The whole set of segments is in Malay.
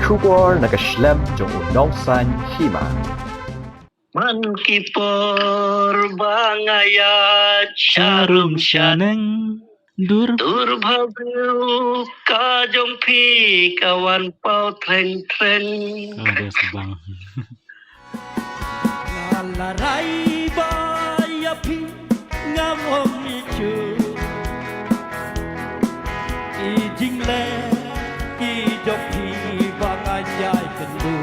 Shubor nakaslem jong unongsan hima. Man kipor bangaya charum syaneng dur Durbhavu kajong pi kawan pau treng treng. ada sebang Ngalaray bayapi ngamom ichu Ijingle ijopi bangajay kendu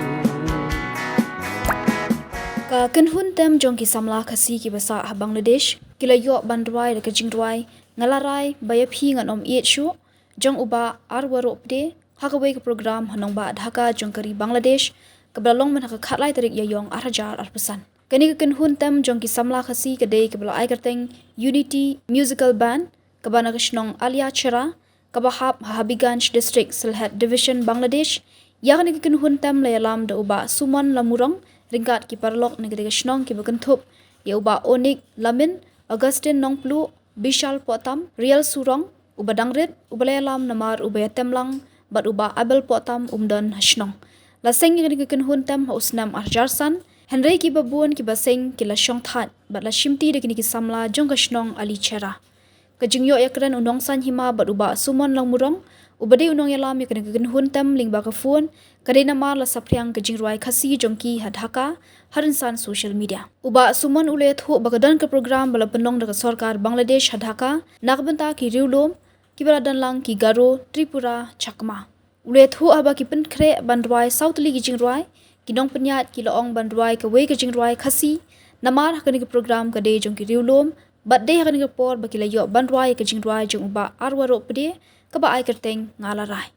Ka kenhun tem jong ki samla khasi ki basa ah Bangladesh kila yo bandwai de kajingwai ngalarai bayaphi ngan om iet shu jong uba arwaro pde hakawai ke program hanong ba Dhaka jong kari Bangladesh kabralong man haka khatlai tarik yayong arhajar arpesan kani ka kenhun tem jong ki samla khasi kadai kabla ai karteng Unity Musical Band kabana kashnong Alia Chera kabahap Habiganj District Silhet Division Bangladesh yakni ka kenhun tem layalam da uba Suman Lamurong ringkat ki parlok negeri kashnong ki bakentup ya uba Onik Lamin Augustine Nongplu Bishal Potam Real Surong uba Dangrit uba layalam namar uba Yatemlang bat uba Abel Potam umdan hashnong laseng yang dengan huntam hausnam arjarsan Henry ki babuan ki baseng ki la shong that bat la shimti de ki samla jong kashnong Ali Chera kajingyo yakran unong san hima bat uba Sumon Langmurong ubade unong yalam yak dengan huntam lingba ka phone kadena mar la sapriang kajingruai khasi jongki hadhaka harinsan social media uba Sumon ule thu bagadan ke program bala penong de sarkar Bangladesh hadhaka nakbenta ki riulom ki baladan lang ki Garo Tripura Chakma ule thu aba ki penkhre bandwai southli ki jingruai kinong penyat ki laong bandwai ke we ke jingruai khasi namar hakani ke program kade jongki riulom bat de hakani ke por bakila yo bandwai ke jingruai jong uba arwaro pede kaba ai kerteng ngalarai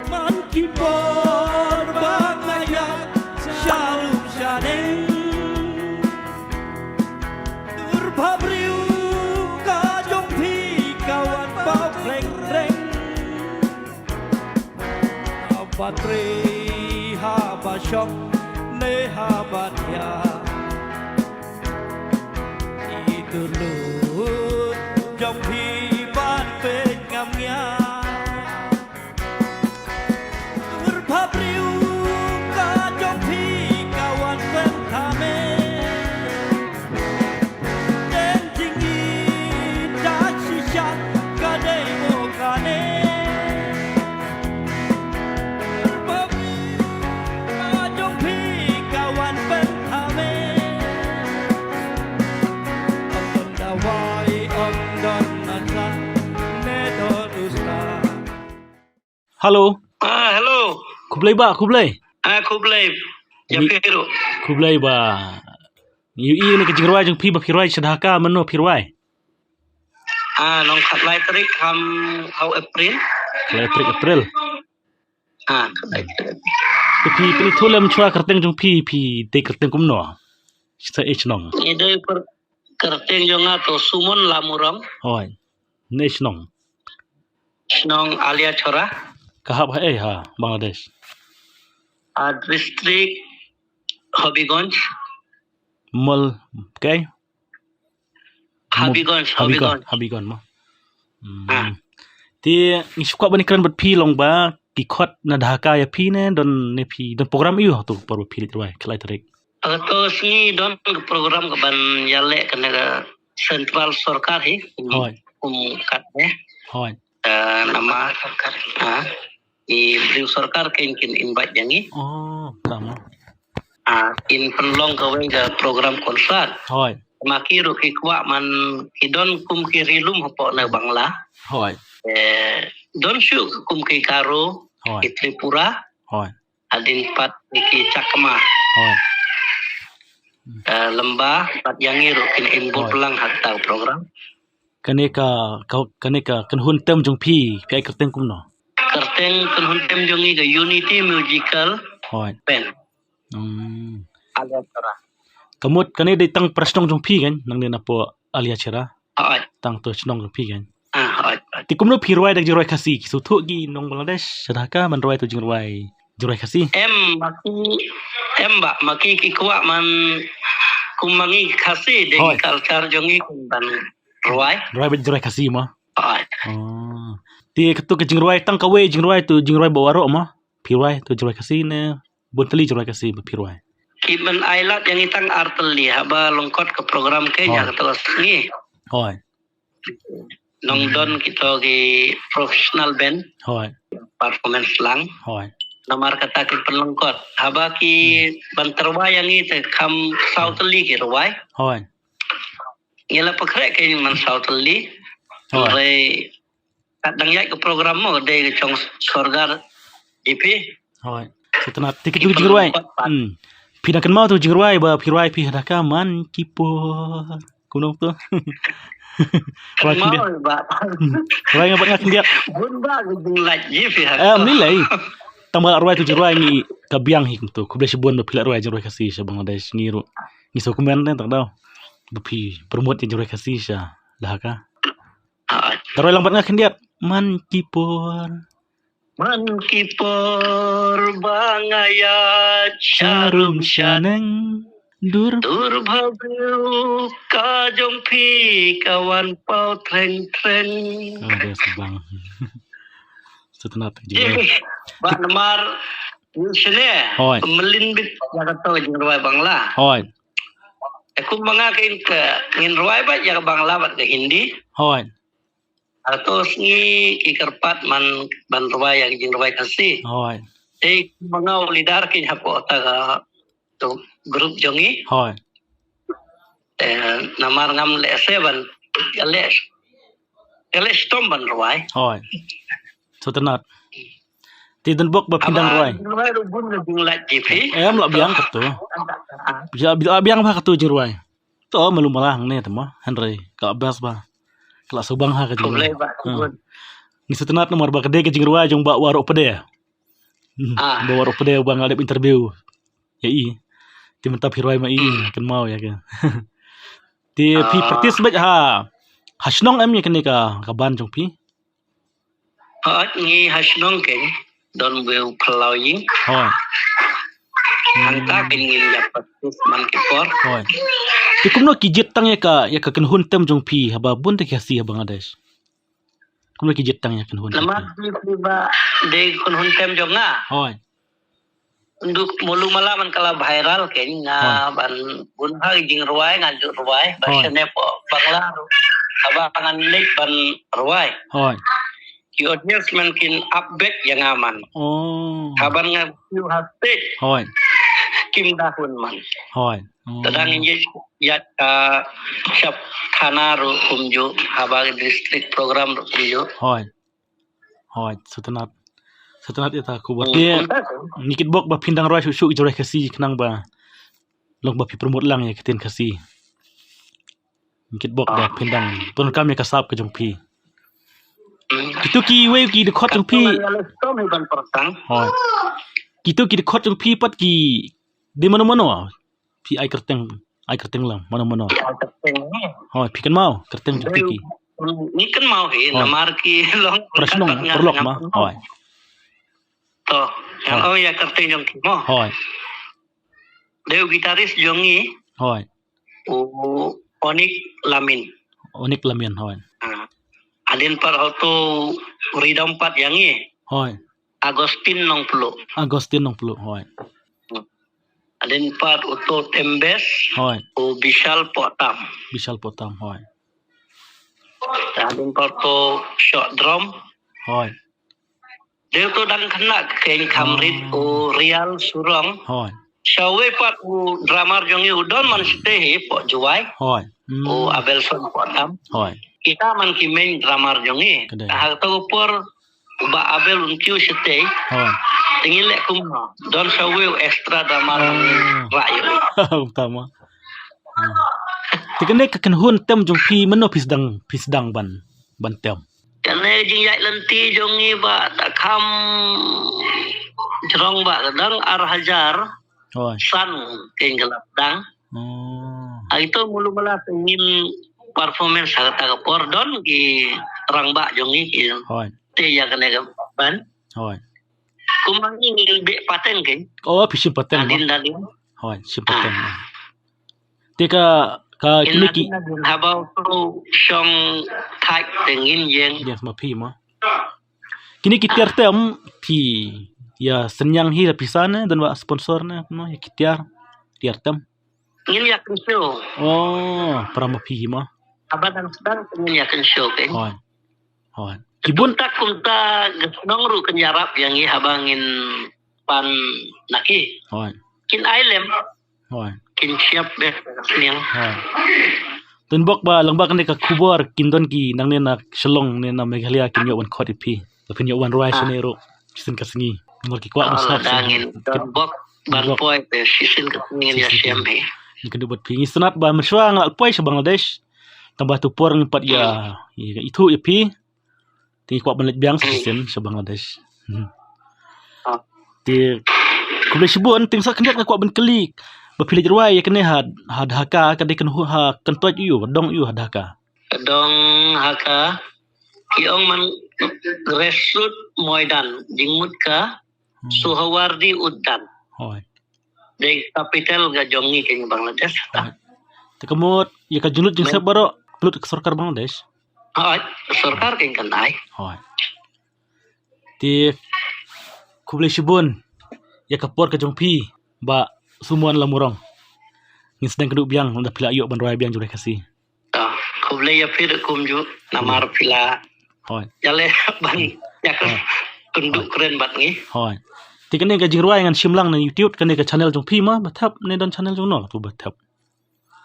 Man kipor bangaya charum syaneng Durbhavu kajong pi kawan pau treng treng Abatre habashok ne habadya Idulut jong pi ban pe ngamnya Durbhavu kajong pi kawan pentame Denjingi dashishat kadai mokane Durbhavu kajong pi kawan pentame Ondon dawai ondon nazar nedon usta halo Hello. kublai ba kublai Kublai. Ya Ni- piru. kublai ba yu i ni kajingruai jong pi ba pirwai sadhaka mano pirwai Nong khatlai tarik ham hau April. April Khatlai tarik. pi pi thulam chua karteng jong pi te karteng kumno sa hnong Ide per kerteng jonga to Sumon Lamurong hoi ne hnong Shnong Alia Chora kahap ha Bangladesh district Habiganj mol kai Habigon mo ti isukwa bani kran bat pi long ba ki khot na Dhaka ya pi ne don ne pi don program yu tu par pi litwai khlai tarik Ato sini don program ke ban yale kena central sarkar hi hoi kat hoi nama sarkar i beliau sarkar kin invite jangi oh tama in penlong ke we program konsert hoi maki ru ki kwa man kidon kum ki rilum hopo na Bangla hoi don shu kum ki Garo hoi ki Tripura hoi adin pat ki Chakma hoi lembah pat yangi ru kin input pelang hatta program kaneka kan hun tem jong pi ai karteng kumno kerteng penhun tem jongi ke Unity Musical hoi Band Alia Chera kamut kane de tang prasnong jong pi kan nang ne na po Alia Chera Oi. tang to chnong jong pi kan Oi. ti kumno pirwai dak jirwai khasi ki su thu gi nong Bangladesh sadhaka man rwai to jirwai khasi maki ki kwa man kumangi khasi de Oi. culture jongi kumban ruai rwai jirwai khasi mo Oi. oh ti ketu ke jingruai tang kawe jingruai tu jingruai bawaro mo Pirai tu jurai kasih ne. Buntali jurai kasih pirai. Kiban ailat yang itang arteli haba longkot ke program Kenya terus ni. Hoi. Nong don kita ke professional band Hoi. performance lang. Hoi. Namar kata ke pelengkot. Haba ki banterwai yang itu kam sauteli ke rawai. Hoi. Ngela pekrek ke man sauteli. Hoi. Re kadang ya ke program mo de ke chong sorgar GP. Hoi. Setelah tiket tu jiruai. Pinakan mau tu jiruai ba pirai pi hadaka man kipur. Kuno tu. Rai Mau dia. ba. Rai ngabat ngak dia. Bun ba gudung laj GP. Nilai. Tambah rai tu jiruai ni kabiang hik tu. Ku boleh sebuan ba pilat rai jiruai kasih sa Bangladesh ngiru. Ngiso komen tak tahu. Bepi promote jiruai kasih sa lahaka. Tarai lambat ngak dia man kipur. Man kipor bangaya Charum charum shaneng dur Durbhagu kajong pi kawan pau treng. ada sebang. Setelah tu jiruai. Ba namar sini Hoi. melin bit jaga to jingruai Bangla. Hoi. Aku mengakin ke ngirwai ba jaga Bangla bat ke Hindi. Hoi. Atau ni ikerpat man banruai yang jingruai kasih. Hoi. Mangau lidar kin hapo taga tu grup jongi. Hoi. Namar ngam le seven le stom banruai. Hoi. Setelah Tidun bok ba pindang rai. Banruai rubun le jinglat GP. Em la biang kat tu. Biang ba kat tu jiruai. Tu malu malah ne tama Henry ka abas ba. Kala subang ha ka Boleh jiruai. ba rubun. Ni setelah nomor ba kede ke jiruai jong ba warok pede. Ba warok pede ba ngalip interview. Ya i. Ti mentap hiruai ma i kan mau ya kan. Ti pi praktis ba ha. Hasnong em ya kene ka ban jong pi. Ni hasnong ke don beu plowing. Hoi. Anta bingin dapat man kipor. Hoi. Ti kumno kijit tang ya ka kan hun tem jong pi haba bun te kasi ha Bangladesh. Kumno kijit tang ya kan hun. Lamar di ba de kun hun tem jong nga. Hoi. Untuk mulu malaman kala viral ke nga ban bun ha jing ruai nganjuk ruai bahasa ne po Bangla. Aba kangan lek ban ruai. Hoi. Ki audience mungkin update yang aman. Oh. Kabar nga you have state Hoi. kim dahun man. Hoi. Tadang inje yat syap thana ru kumju habar district program ru kumju. Hoi. Hoi. Setenat ita ku buat dia nikit bok ba pindang roi syuk jurai kasi kenang ba. Long ba pi promote lang ya ketin kasi. Nikit bok ba pindang pun kami kasap ke jong pi. Itu ki we ki de khot jong pi. Hoi. Gitu ki de khot jong pi pat ki di mana-mana. Pi ai kerteng lang mana-mana. Hoi, pi kan mau kerteng jong pi ki. Ni kan mau he namar ki long Prasnong perlok ma. Hoi. To, yang oh ya kerteng jong ki mo. Hoi. Deu gitaris jongi Hoi. Onik Lamin. Onik lamian hoi. Alin par auto Ridam 4 yang ni Hoi. Agustin nong pulu. Agustin nong pelu hoi. Alin par auto Tembes Hoi. o Bishal Potam. Bishal Potam hoi. Alin par to short drum. Hoi. Dia tu dan kena keng Kamrit o Rial Surong. Hoi. Shawe pat o drummer jongi udon man stay po juai Hoi. o Abelson Potam. Hoi. Kita man ki main drummer jongi. Kedai. Hal tu por ba Abel untiu stay. Hoi. Tingin lek kumma. Don shawe extra drummer rakyat. Utama. Tikane kan hun tem jong pi meno pisdang ban tem. Karena jingjai lenti jongi ba tak kam jerong ba kadang Hajar Hoi. san kenggelap dang. Oh. Itu mulu mula ingin performance kata kapor don ki rang ba jongi ki Hoi. te ya kena ban. Hoi. Kumang ingin be paten ke. Oh, pisim paten. Dalin. Hoi, sim paten. Tika ka kini ki Habau tu song type tengin yang dia sama pi ma. Kini ki tertem pi Ya senyang hi lapisan dan wa sponsor na no ya kitiar tam. Ngin yakin show. Oh, para mapi mo. Abadan sedang ngin yakin show kan. Hoi. Kibun tak kumta gesnong ru kenyarap yang i habangin pan naki. Hoi. Kin ailem. Kin siap deh niang. Tun bok ba lang ba kan ka kubor kindon ki nang ne na shalong ne na Meghalaya kin yo wan khot ipi. Lapin yo wan ruai senero. Kisin kasngi. Ngor ki kwa masap. Dangin bok ban poi pe sisin kesingin ya siam he. Ni kan buat pingi sunat ba meswa ngal poi sa Bangladesh. Tambah tu por ngipat ya itu ipi. Ti kwa ban biang sisin sa Bangladesh. Ti kuble sibun ting sa kendak kwa ban kelik. Bapilih ruai ya kene had haka kadai kan ha kan tuaj yu dong yu had haka. Dong haka kiong man resut moidan jingmut ka Suhawardi Uddan. Hoi. Di kapital gajongi keng Bangladesh. Ti kamut ya ka junut jing sa baro pelut ke sarkar Bangladesh. Sarkar keng kanai. Hoi. Ti kuble sibun ya kapor ka jongpi ba sumuan lamurong. Ngin sedang keduk biang nda pila ayuk ban ruai biang jure kasih. Kuble ya pir kumju namar pila. Hoi. Jale ban ya kan tunduk keren bat ngi. Hoi. Ti kene ka jing ruai ngan simlang na YouTube kene ka channel jongpi ma bathap ne dan channel jong no tu bathap.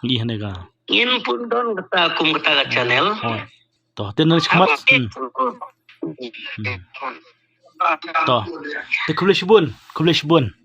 Ngi hane ka. Ngin pun don kata kum kata ka channel. Hoi. Toh ten na skmat. Toh. Ti kuble sibun.